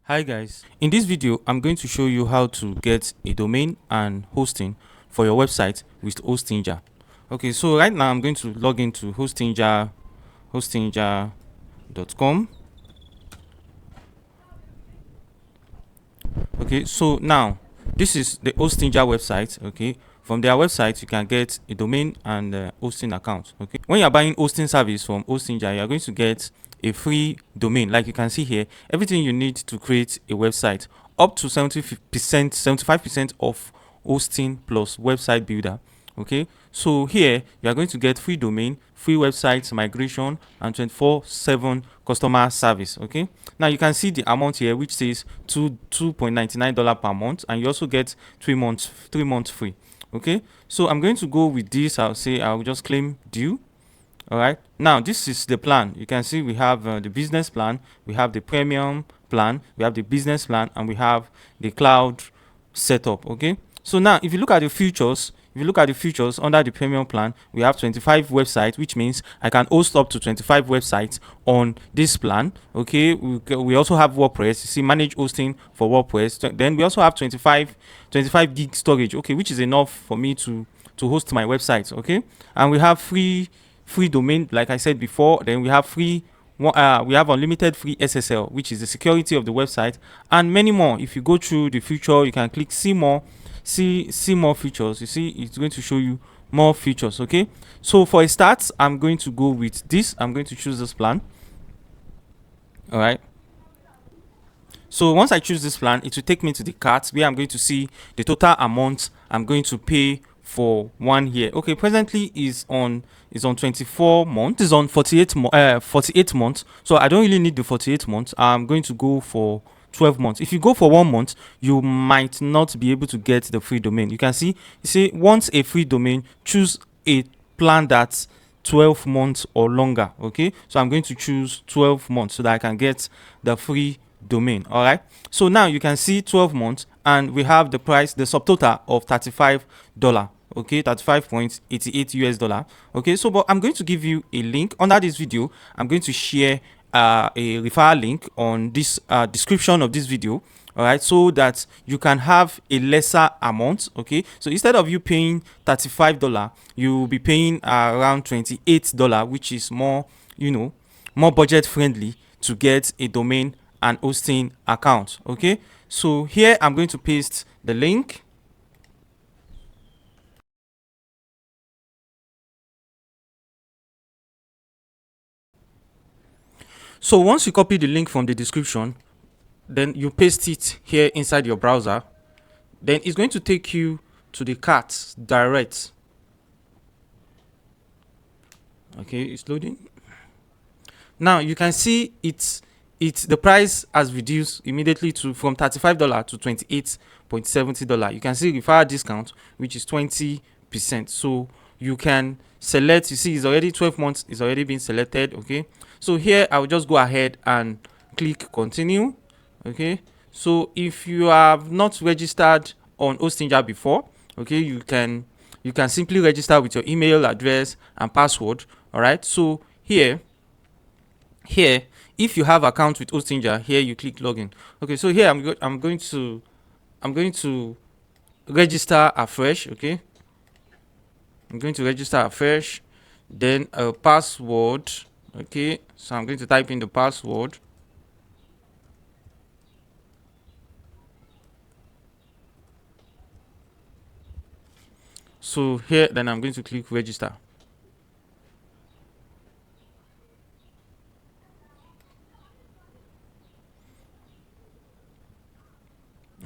Hi guys, in this video I'm going to show you how to get a domain and hosting for your website with Hostinger. Okay, so right now I'm going to log into hostinger.com. Okay, so now this is the Hostinger website. Okay, from their website you can get a domain and hosting account. Okay, when you're buying hosting service from Hostinger, you're going to get a free domain. Like you can see here, everything you need to create a website, up to 75% of hosting plus website builder. Okay, so here you are going to get free domain, free website migration, and 24/7 customer service. Okay, now you can see the amount here which says $2.99 per month, and you also get 3 months free. Okay, so I'm going to go with this. I'll just claim due. All right, now this is the plan. You can see we have the business plan, we have the premium plan, we have the business plan, and we have the cloud setup. Okay, so now if you look at the features, under the premium plan, we have 25 websites, which means I can host up to 25 websites on this plan. Okay, we also have WordPress. You see, manage hosting for WordPress. Then we also have 25 gig storage. Okay, which is enough for me to host my website. Okay, and we have free domain, like I said before. Then we have we have unlimited free SSL, which is the security of the website, and many more. If you go through the feature, you can click see more, see more features. You see, it's going to show you more features. Okay, so for a start, I'm going to go with this. I'm going to choose this plan. All right, so once I choose this plan, it will take me to the cart where I'm going to see the total amount I'm going to pay for 1 year. Okay, presently is on 24 months. Is on 48 months. So I don't really need the 48 months. I'm going to go for 12 months. If you go for 1 month, you might not be able to get the free domain. You can see, you see, once a free domain, choose a plan that's 12 months or longer. Okay, so I'm going to choose 12 months so that I can get the free domain. All right, so now you can see 12 months, and we have the price, the subtotal of $35. Okay, 35.88 US dollar. Okay, so but I'm going to give you a link under this video. I'm going to share a referral link on this description of this video. All right, so that you can have a lesser amount. Okay, so instead of you paying $35, you will be paying around $28, which is more, more budget friendly to get a domain and hosting account. Okay, so here I'm going to paste the link. So once you copy the link from the description, then you paste it here inside your browser, then it's going to take you to the cart direct. Okay, it's loading. Now you can see the price has reduced immediately from $35 to $28.70. You can see referral discount, which is 20%. So you can select. You see, it's already 12 months. It's already been selected. Okay, so here I will just go ahead and click continue. Okay, so if you have not registered on Hostinger before, okay, you can simply register with your email address and password. All right, so here if you have account with Hostinger, here you click login. Okay, so here I'm going to register afresh. Okay, I'm going to register afresh, then a password. Okay, so I'm going to type in the password. So here, then I'm going to click register.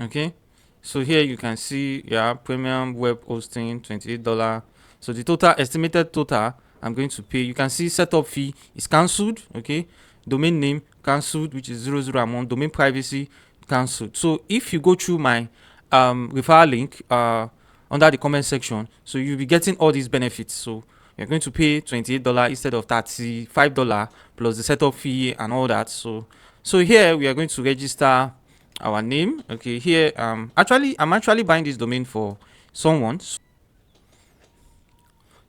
Okay, so here you can see, yeah, premium web hosting, $28. So the total estimated total I'm going to pay, you can see setup fee is cancelled. Okay, domain name cancelled, which is 00 amount, domain privacy cancelled. So if you go through my referral link under the comment section, so you'll be getting all these benefits. So you're going to pay $28 instead of $35 plus the setup fee and all that. So here we are going to register our name. Okay, here I'm actually buying this domain for someone.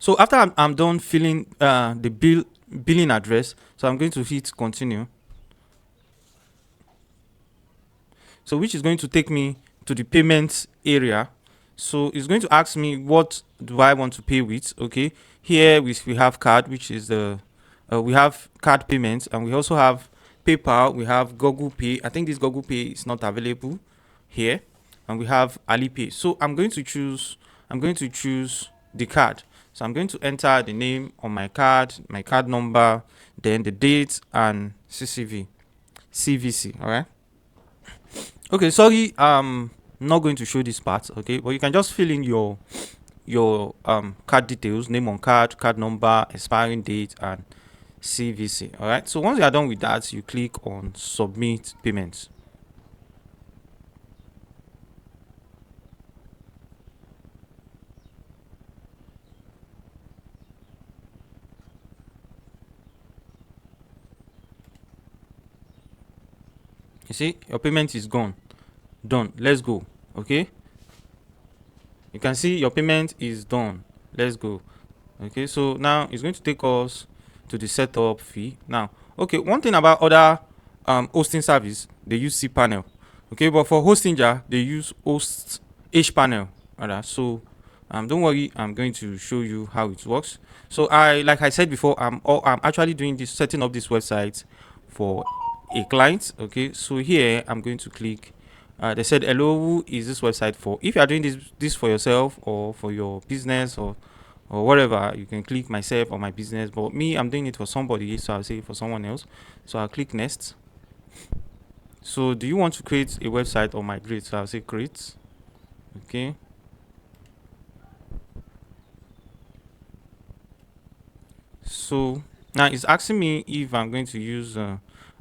So after I'm done filling the billing address, so I'm going to hit continue. so which is going to take me to the payments area. So it's going to ask me what do I want to pay with. Okay, here we have card, which is the we have card payments, and we also have PayPal, we have Google Pay. I think this Google Pay is not available here, and we have Alipay. So I'm going to choose the card. So I'm going to enter the name on my card number, then the date and CVC. All right. Okay, sorry, not going to show this part. Okay, but you can just fill in your card details, name on card number, expiring date, and CVC. All right. So once you are done with that, you click on submit payments. You see, your payment is done. Let's go. Okay, you can see your payment is done. Let's go. Okay, so now it's going to take us to the setup fee. Now, okay, one thing about other hosting service, they use cPanel. Okay, but for Hostinja, they use hPanel. Rather. So don't worry, I'm going to show you how it works. So like I said before, I'm actually doing this, setting up this website for a client. Okay, so here I'm going to click. They said, hello, who is this website for? If you are doing this for yourself or for your business or whatever, you can click myself or my business, but me, I'm doing it for somebody, so I'll say for someone else. So I'll click next. So do you want to create a website or migrate? So I'll say create. Okay, so now it's asking me if I'm going to use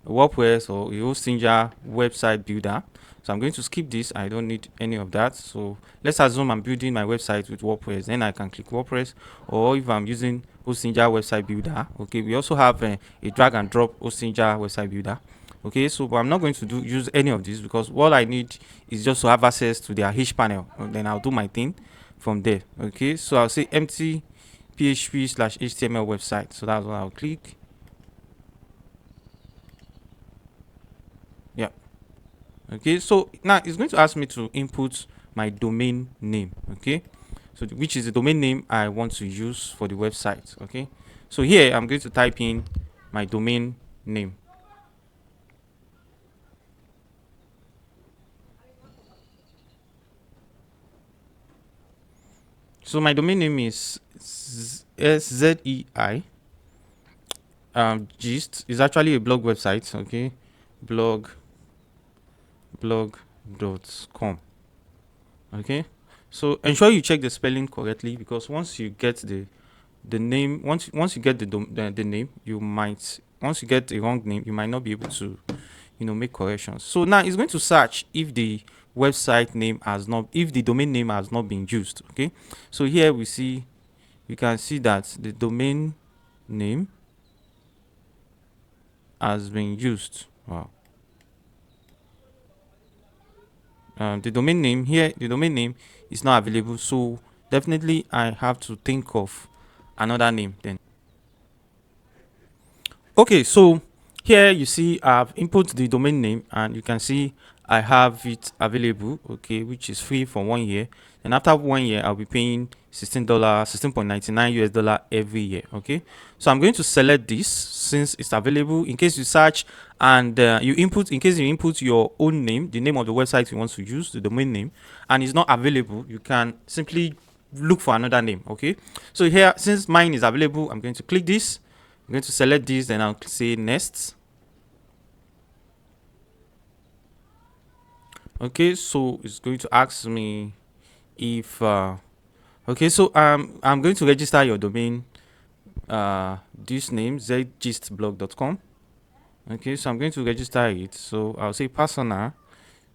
WordPress or a Hostinja website builder. So I'm going to skip this. I don't need any of that. So let's assume I'm building my website with WordPress. Then I can click WordPress, or if I'm using Hostinja website builder. Okay, we also have a drag and drop Hostinja website builder. Okay, so but I'm not going to use any of this because what I need is just to have access to their hPanel, and then I'll do my thing from there. Okay, so I'll say empty php/html website. So that's what I'll click. Yeah. Okay, so now it's going to ask me to input my domain name. Okay, so which is the domain name I want to use for the website. Okay, so here I'm going to type in my domain name. So my domain name is SZEI. Gist is actually a blog website. Okay, blog.com. Okay, so ensure you check the spelling correctly, because once you get the name, once you get the name, you might, once you get a wrong name, you might not be able to make corrections. So now it's going to search if the website name has not, if the domain name has not been used. Okay, so here we can see that the domain name has been used. Wow. The domain name here, the domain name is not available, so definitely I have to think of another name then. Okay, so here you see I've input the domain name, and you can see I have it available, okay, which is free for 1 year, and after 1 year I'll be paying $16.99 every year. Okay, so I'm going to select this since it's available. In case you search and you input, in case you input your own name, the name of the website you want to use, the domain name, and it's not available, you can simply look for another name. Okay, so here, since mine is available, I'm going to click this. I'm going to select this, then I'll say next. Okay, so it's going to ask me if okay, so I'm going to register your domain, this name zgistblog.com. Okay, so I'm going to register it. So I'll say personal,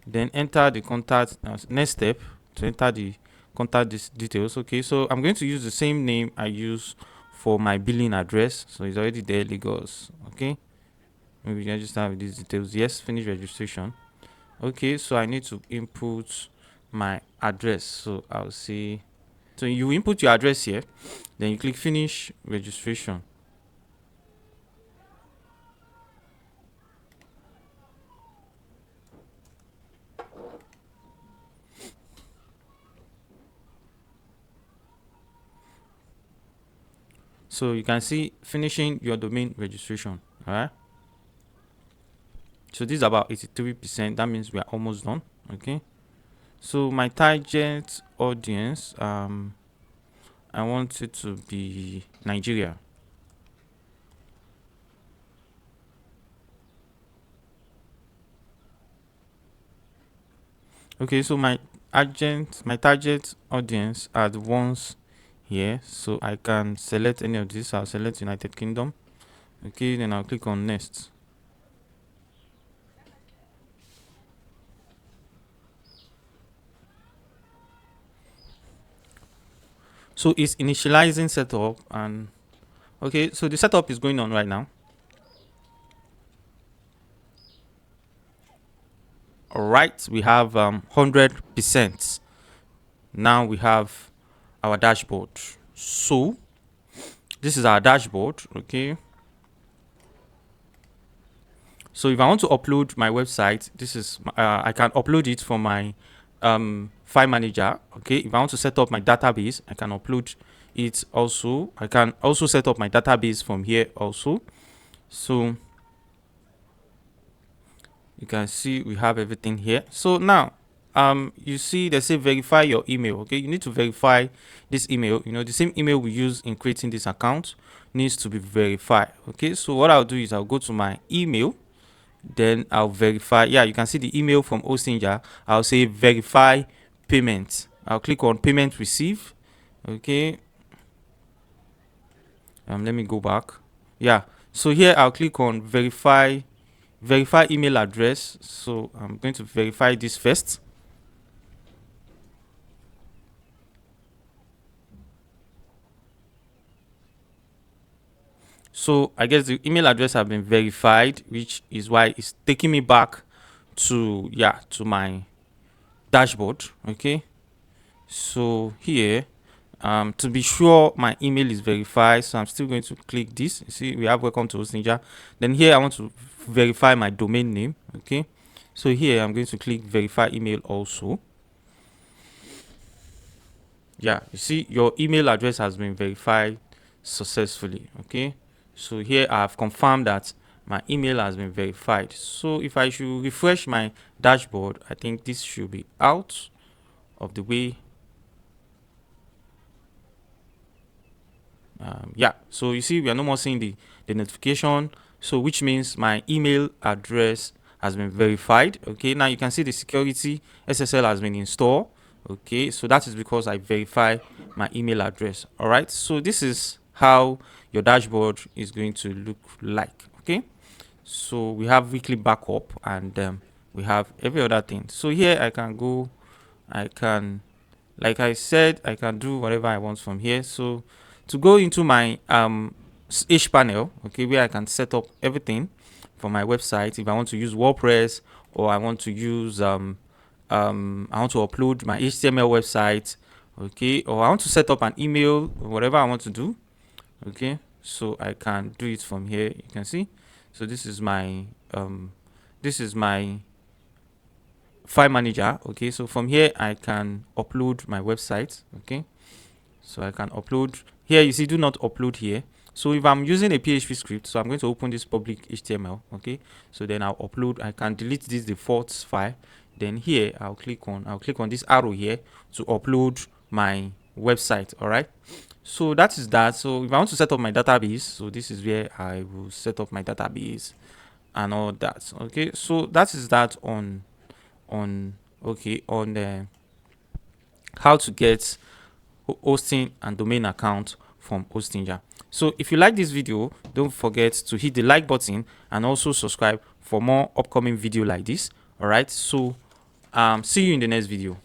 then enter the contact. Next step, to enter the contact details. Okay, so I'm going to use the same name I use for my billing address. So it's already there, Lagos. Okay, maybe register with these details. Yes, finish registration. Okay, so I need to input my address. So I'll say, so you input your address here, then you click finish registration. So you can see finishing your domain registration. All right, so this is about 83%. That means we are almost done. Okay, so my target audience, I want it to be Nigeria. Okay, so my target audience are the ones here. So I can select any of these. I'll select United Kingdom. Okay, then I'll click on next. So it's initializing setup, and okay, so the setup is going on right now. All right, we have 100%. Now we have our dashboard. So this is our dashboard. Okay, so if I want to upload my website, this is I can upload it from my file manager. Okay, if I want to set up my database, I can upload it also. I can also set up my database from here also. So you can see we have everything here. So now you see they say verify your email. Okay, you need to verify this email. You know, the same email we use in creating this account needs to be verified. Okay, so what I'll do is I'll go to my email, then I'll verify. Yeah, you can see the email from Hostinger. I'll say verify payment. I'll click on payment receive. Okay, let me go back. Yeah, so here I'll click on verify email address. So I'm going to verify this first. So I guess the email address have been verified, which is why it's taking me back to my dashboard. Okay, so here to be sure my email is verified, so I'm still going to click this. You see we have welcome to Hostinger. Then here I want to verify my domain name. Okay, so here I'm going to click verify email also. Yeah, you see your email address has been verified successfully. Okay, so here I've confirmed that my email has been verified. So if I should refresh my dashboard, I think this should be out of the way. Yeah, so you see we are no more seeing the notification, so which means my email address has been verified. Okay, now you can see the security SSL has been installed. Okay, so that is because I verify my email address. All right, so this is how your dashboard is going to look like. Okay, so we have weekly backup, and we have every other thing. So here I can go, I can, like I said, I can do whatever I want from here. So to go into my hPanel, okay, where I can set up everything for my website. If I want to use WordPress, or I want to use I want to upload my HTML website, okay, or I want to set up an email, or whatever I want to do. Okay, so I can do it from here. You can see, so this is my file manager. Okay, so from here I can upload my website. Okay, so I can upload here. You see do not upload here. So if I'm using a PHP script, so I'm going to open this public HTML. Okay, so then I'll upload. I can delete this default file. Then here I'll click on this arrow here to upload my website. All right, so that is that. So if I want to set up my database, so this is where I will set up my database and all that. Okay, so that is that on how to get hosting and domain account from Hostinger. So if you like this video, don't forget to hit the like button and also subscribe for more upcoming video like this. All right, so see you in the next video.